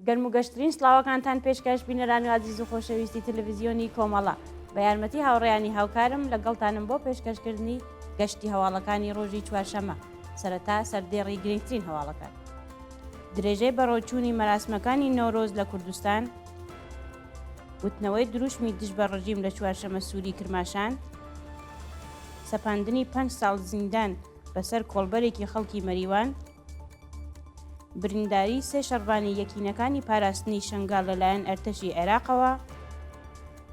گەرم و گەشترین سڵاوەکانتان پێشکەش بینەرانی عزیز و خۆشەویستی تەلەڤیزیۆنی کۆمەڵە بە یارمەتی هاوڕێیانی هاوکارم لەگەڵتانم بۆ پێشکەشکردنی گەشتی هەواڵەکانی ڕۆژی چوارشەمە سەرەتا سەردێڕی گرنگترین هەواڵەکان. درێژەی بەڕۆچوونی مەراسمەکانی نۆرۆز لە کوردستان، وتنەوەی دروشمی دژ بە ڕژیم لە چوارشەمە سووری کرماشان، سەپاندنی 5 ساڵ زیندان بەسەر کۆڵبەرێکی خەڵکی مەریوان، برینداری 3 شەڕبانی یەکینەکانی پاراستنی شەنگال لەلایەن ئەرتەشی عێراقەوە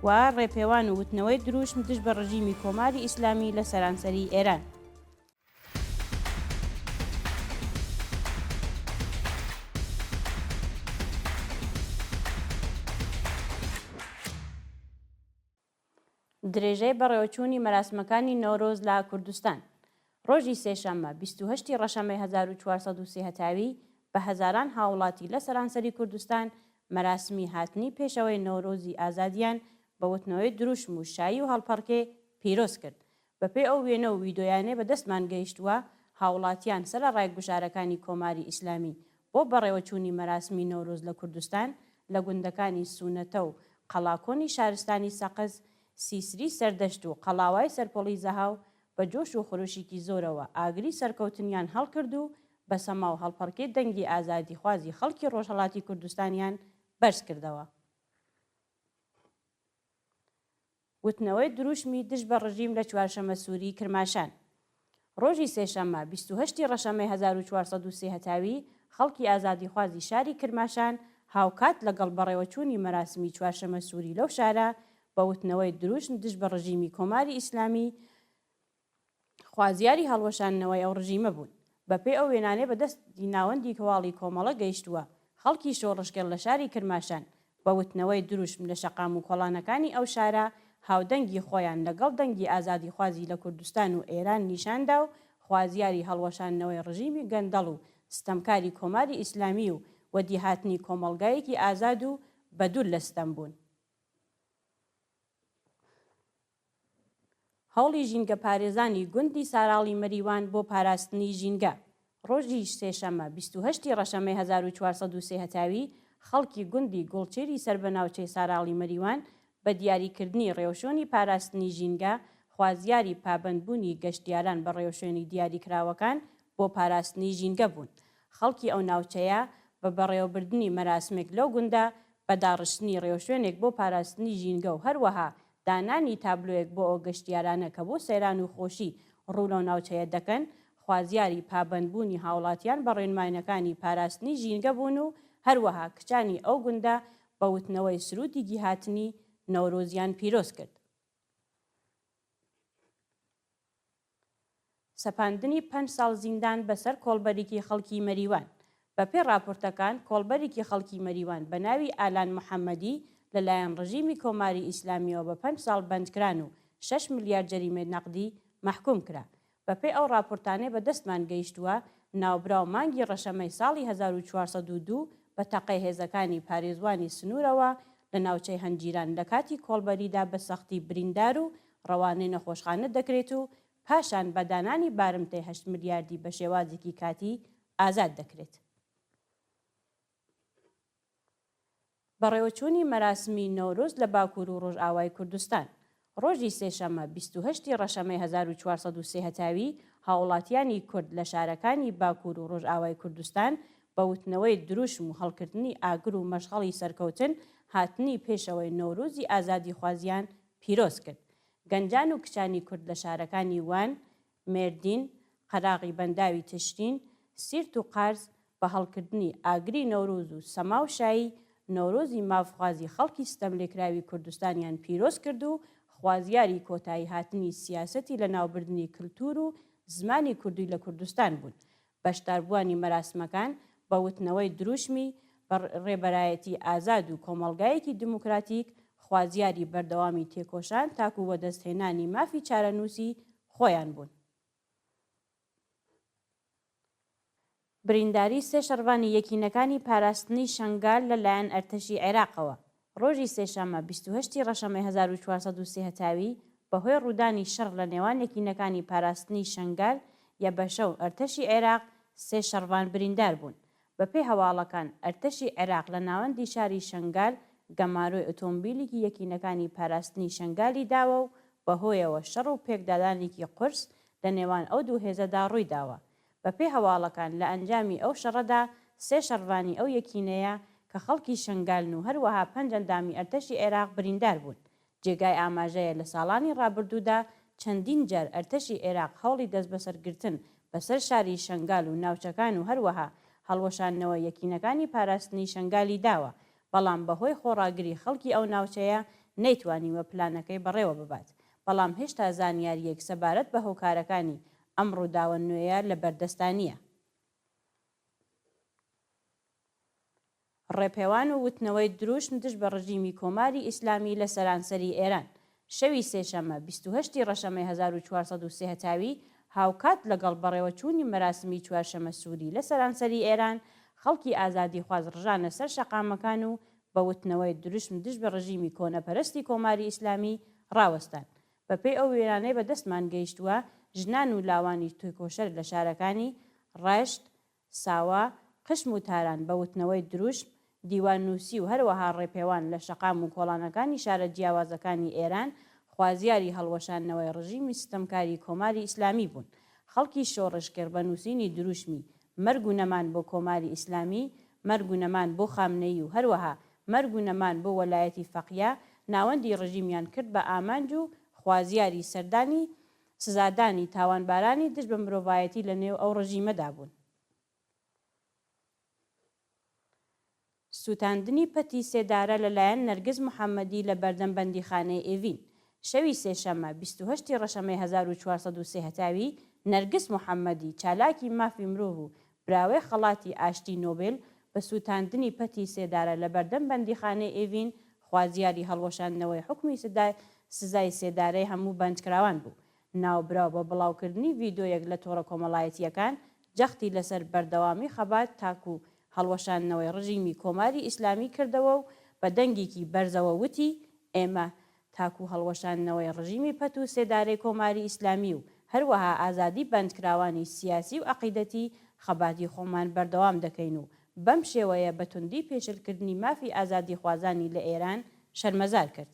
و ڕێپێوان و وتنەوەی دروشم دژ بە ڕژیمی کۆماری ئیسلامی لە سەرانسەری ئێران. درێژەی بەڕێوەچوونی مەراسمەکانی نۆرۆز لە کوردستان. ڕۆژی سێشەممە 28 ڕەشەمەی 1430 هەتاوی بە هەزاران هاوڵاتی لە سەرانسەری کوردستان مەراسمی هاتنی پێشەوەی نۆرۆزی ئازادیان بە وتنەوەی دروشم و شایی و هەڵپەڕکێ پیرۆز کرد. بەپێی ئەو وێنە و ویدۆیانێ بەدەستمان گەیشتووە هاوڵاتیان سەر ڕایگوژارەکانی کۆماری ئیسلامی بۆ بەڕێوەچوونی مەراسمی نۆرۆز لە کوردستان لە گوندەکانی سونەتە و قەڵاکۆنی شارستانی سەقز، سیسری سەردەشت و قەڵاوای سەرپۆڵی زەهاو بە جۆش و خۆشیکی زۆرەوە ئاگری سەرکەوتنیان هەڵکرد و بە سەما و هەڵپەڕکێ دەنگی ئازادی خوازی خەڵکی ڕۆژهەڵاتی کوردستانیان بەرز کردەوە. وتنەوەی دروشمی دژ بە ڕژیم لە چوارشەمە سووری کرماشان. ڕۆژی سێشەممە 28 ڕەشەمەی 1430 هەتاوی خەڵکی ئازادی خوازی شاری کرماشان هاوکات لەگەڵ بەڕێوەچوونی مەراسمی چوارشەمە سووری لەو شارە بە وتنەوەی دروشم دژ بە ڕژیمی کۆماری ئیسلامی خوازیاری هەڵوەشانەوەی ئەو ڕژیمە بوون. بەپێی ئەو وێنانێ بەدەستی ناوەندی کەواڵی کۆمەڵە گەیشتووە خەڵکی شۆڕشکێڵ لە شاری کرماشان بە وتنەوەی دروشم لە شەقام و کۆڵانەکانی ئەو شارە هاودەنگی خۆیان لەگەڵ دەنگی ئازادی خوازی لە کوردستان و ئێران نیشاندا و خوازیاری هەڵوەشانەوەی ڕژیمی گەندەڵ و ستەمکاری کۆماری ئیسلامی و وەدیهاتنی کۆمەڵگایەکی ئازاد و بەدوور لە ستەم بوون. هەوڵی ژینگە پارێزانی گوندی ساراڵی مەریوان بۆ پاراستنی ژینگە. ڕۆژی سێشەممە 28 ڕەشەمەی 1430 هەتاوی خەڵکی گوندی گوڵچێری سەربەناوچەی ساراڵی مەریوان بە دیاریکردنی ڕێوشۆنی پاراستنی ژینگە خوازیاری پابەندبوونی گەشتیاران بە ڕێوشێنی دیاریکراوەکان بۆ پاراستنی ژینگە بوون. خەڵکی ئەو ناوچەیە بە بەڕێوەبردننی مەراسمێک لەو گوندە بە داڕشتنی ڕێوشێنێک بۆ پاراستنی ژینگە و هەروەها دانانی تابلۆیەک بۆ ئەو گەشتیارانە کە بۆ سەیران و خۆشی ڕوو لەو ناوچەیە دەکەن خوازیاری پابەندبوونی هاوڵاتیان بە ڕێنماینەکانی پاراستنی ژینگە بوون و هەروەها کچانی ئەو گوندە بە وتنەوەی سرودی گیهاتنی نەورۆزیان پیرۆز کرد. سەپاندنی 5 ساڵ زیندان بەسەر کۆڵبەرێکی خەڵکی مەریوان. بەپێی راپۆرتەکان کۆڵبەرێکی خەڵکی مەریوان بە ناوی ئالان محەممەدی لەلایەن ڕژیمی کۆماری ئیسلامیەوە بە 5 ساڵ بەندکران و 6 ملیارد جەریمەی نەقدی مەحکوم کرا. بەپێی ئەو راپۆرتانەی بەدەستمان گەیشتووە ناوبراو مانگی ڕەشەمەی ساڵی 1402 بە تەقەی هێزەکانی پارێزوانی سنوورەوە لە ناوچەی هەنجیران لە کاتی کۆڵبەریدا بە سەختی بریندار و ڕەوانەی نەخۆشخانە دەکرێت و پاشان بە دانانی بارمتەی 8 ملیاردی بە شێوازێکی کاتی ئازاد دەکرێت. بەڕێوەچوونی مەراسمی نۆرۆز لە باکوور و ڕۆژئاوای کوردستان. ڕۆژی سێشەممە 28 ڕەشەمەی 1430 هەتاوی هاوڵاتیانی کورد لە شارەکانی باکوور و ڕۆژئاوای کوردستان بە وتنەوەی دروشم و هەڵکردنی ئاگر و مەشغەڵی سەرکەوتن هاتنی پێشەوەی نۆرۆزی ئازادی خوازیان پیرۆز کرد. گەنجان و کچانی کورد لە شارەکانی وان، مێردین، قەراغی بەنداوی تشرین، سیرت و قارز بە هەڵکردنی ئاگری نەورۆز و سەما و شایی نۆرۆزی مافخوازی خەڵکی ستەملێکراوی کوردستانیان پیرۆز کرد و خوازیاری کۆتایی هاتنی سیاسەتی لە ناوبردنی کللتور و زمانی کوردی لە کوردستان بوون. بەشداربووانی مەراسمەکان بە وتنەوەی دروشمی ڕێبەرایەتی ئازاد و کۆمەڵگایەکی دموکراتیک خوازیاری بەردەوامی تێکۆشان تاکو وەدەستهێنانی مافی چارەنووسی خۆیان بوون. برینداری 3 شەڕبانی یەکینەکانی پاراستنی شەنگال لەلایەن ئەرتەشی عێراقەوە. ڕۆژی سێشەممە 28 ڕەشەمەی 1430 هەتاوی بەهۆی ڕوودانی شەڕ لە نێوان یەکینەکانی پاراستنی شەنگال یا بەشە و ئەرتەشی عێراق 3 شەڕبان بریندار بوون. بەپێی هەواڵەکان ئەرتەشی عێراق لە ناوەندی شاری شەنگال گەماروی ئۆتۆمبیلێکی یەکینەکانی پاراستنی شەنگالی داوە و بەهۆیەوە شەڕ و پێکدادانێکی قورس لە نێوان ئەو دوو هێزەدا ڕووی داوە. بەپێی هەواڵەکان لە ئەنجامی ئەو شەڕەدا 3 شەڕوانی ئەو یەکینەیە کە خەڵکی شەنگالن و هەروەها 5 ئەندامی ئەرتەشی عێراق بریندار بوون. جێگای ئاماژەیە لە ساڵانی ڕابردوودا چەندین جار ئەرتەشی عێراق هەوڵی دەست بەسەرگرتن بەسەر شاری شەنگال و ناوچەکان و هەروەها هەڵوەشانەوە یەکینەکانی پاراستنی شەنگالی داوە، بەڵام بەهۆی خۆڕاگری خەڵکی ئەو ناوچەیە نەیتوانیوە پلانەکەی بەڕێوە ببات. بەڵام هێشتا زانیاریەک سەبارەت بە هۆکارەکانی ئەم ڕووداوە نوێیە لە بەردەستانیە. ڕێپێوان و وتنەوەی دروشم دژ بە ڕژیمی کۆماری ئیسلامی لە سەرانسەری ئێران شەوی سێشەمە 28 ڕەشەمەی 1403 هەتاوی هاوکات لەگەڵ بەڕێوەچوونی مەراسمی چوارشەمە سووری لە سەرانسەری ئێران خەڵکی ئازادی خواز ڕژانە سەر شەقامەکان و بە وتنەوەی دروشم دژ بە ڕژیمی کۆنەپەرستی کۆماری ئیسلامی ڕاوەستان. بەپێی ئەو وێرانەی بەدەستمان گەیشتووە ژنان و لاوانی توێکۆشەر لە شارەکانی ڕەشت، ساوا، قشم و تاران بە وتنەوەی دروشم دیوان نووسی و هەروەها ڕێپێوان لە شەقام و کۆڵانەکانی شارە جیاوازەکانی ئێران خوازیاری هەڵوەشانەوەی ڕژیمی ستەمکاری کۆماری ئیسلامی بوون. خەڵکی شۆڕشکرد بە نووسینی دروشمی مەرگ و نەمان بۆ کۆماری ئیسلامی، مەرگ و نەمان بۆ خامنەیی و هەروەها مەرگ و نەمان بۆ وەلایەتی فەقیە ناوەندی ڕژیمیان کرد بە ئامانج و خوازیاری سەردانی سزادانی تاوانبارانی دژ بە مرۆڤایەتی لە نێو ئەو ڕژیمەدا بوون. سووتاندنی پەتی سێدارە لەلایەن نەرگز محەممەدی لە بەردەم بەندیخانەی ئێڤین شەوی سێشەمە 28 ڕەشەمەی 1403 هەتاوی نەرگس محەممەدی چالاکی مافی مرۆڤ و براوەی خەڵاتی ئاشتی نۆبێل بە سووتاندنی پەتی سێدارە لە بەردەم بەندیخانەی ئێڤین خوازیاری هەڵوەشاندنەوەی حکمی سزای سێدارەی هەموو بەندکراوان بوو. ناوبراو بە بڵاوکردنی ڤیدۆیەک لە تۆڕە کۆمەڵایەتیەکان جەختی لەسەر بەردەوامی خەبات تاکو هەڵوەشاندنەوەی ڕژیمی کۆماری ئیسلامی کردەوە و بە دەنگێکی بەرزەوە وتی ئێمە تاکو هەڵوەشاندنەوەی ڕژیمی پەت و سێدارەی کۆماری ئیسلامی و هەروەها ئازادی بەندکراوانی سیاسی و عەقیدەتی خەباتی خۆمان بەردەوام دەکەین و بەم شێوەیە بەتوندی پێشلکردنی مافی ئازادی خوازانی لە ئێران شەرمەزار کرد.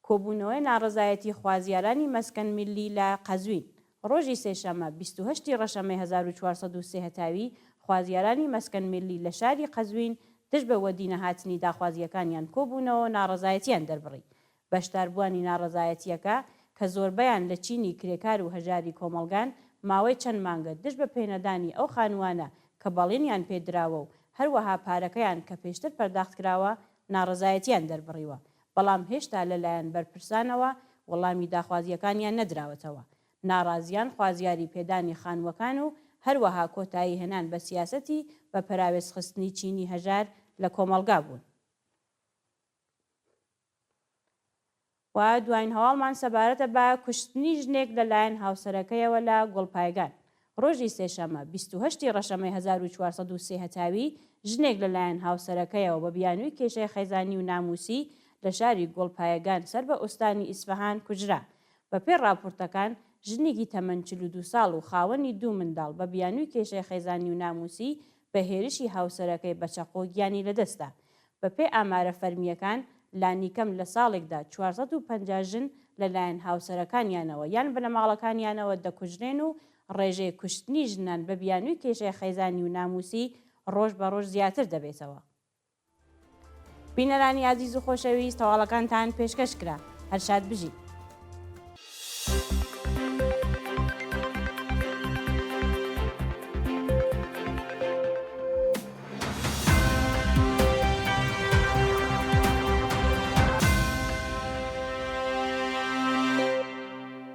کۆبوونەوەی ناڕەزایەتی خوازیارانی مەسکەن میلی لە قەزوین ڕۆژی سێشەمە 28 ڕەشەمەی 1403 هەتاوی خوازیارانی مەسکەن میلی لە شاری قەزوین دژ بە وەدینە هاتنی داخوازیەکانیان کۆبوونەوە ناڕەزایەتیان دەربڕی. بەشداربووانی ناڕەزایەتیەکە کە زۆربەیان لە چینی کرێکار و هەژاری کۆمەلگان ماوەی چەند مانگە دژ بە پێنەدانی ئەو خانوانە کە بەڵێنیان پێدراوە و هەروەها پارەکەیان کە پێشتر پەرداختکراوە ناڕەزایەتیان دەربڕیوە، بەڵام هێشتا لەلایەن بەرپرسانەوە وەڵامی داخوازیەکانیان نەدراوەتەوە. ناڕازیان خوازیاری پێدانی خانووەکان و هەروەها کۆتایی هێنان بە سیاسەتی بە پەراوێزخستنی چینی هەژار لە کۆمەلگا بوون. و دوایین هەواڵمان سەبارەتە بە کوشتنی ژنێک لەلایەن هاوسەرەکەیەوە لە گۆڵپایگان ڕۆژی سێشەمە 28 ڕەشەمەی 1403 هەتاوی ژنێک لەلایەن هاوسەرەکەیەوە بە بیانووی کێشەی خەیزانی و ناموسی لە شاری گۆڵپایگان سەر بە ئوستانی ئیسفەهان کوژرا. بەپێی راپۆرتەکان ژنێکی تەمەن 42 ساڵ و خاوەنی 2 منداڵ بە بیانووی کێشەی خەیزانی و ناموسی بە هێرشی هاوسەرەکەی بە چەقۆ گیانی لەدەستا. بەپێی ئامارە فەرمیەکان لانیکەم لە ساڵێکدا 450 ژن لەلایەن هاوسەرەکانیانەوە یان بنەماڵەکانیانەوە دەکوژرێن و ڕێژەی کوشتنی ژنان بە بیانووی کێشەی خەیزانی و ناموسی ڕۆژ بە ڕۆژ زیاتر دەبێتەوە. بینەرانی عەزیز و خۆشەویست، هەواڵەکانتان پێشکەش کرا. هەر شاد بژین.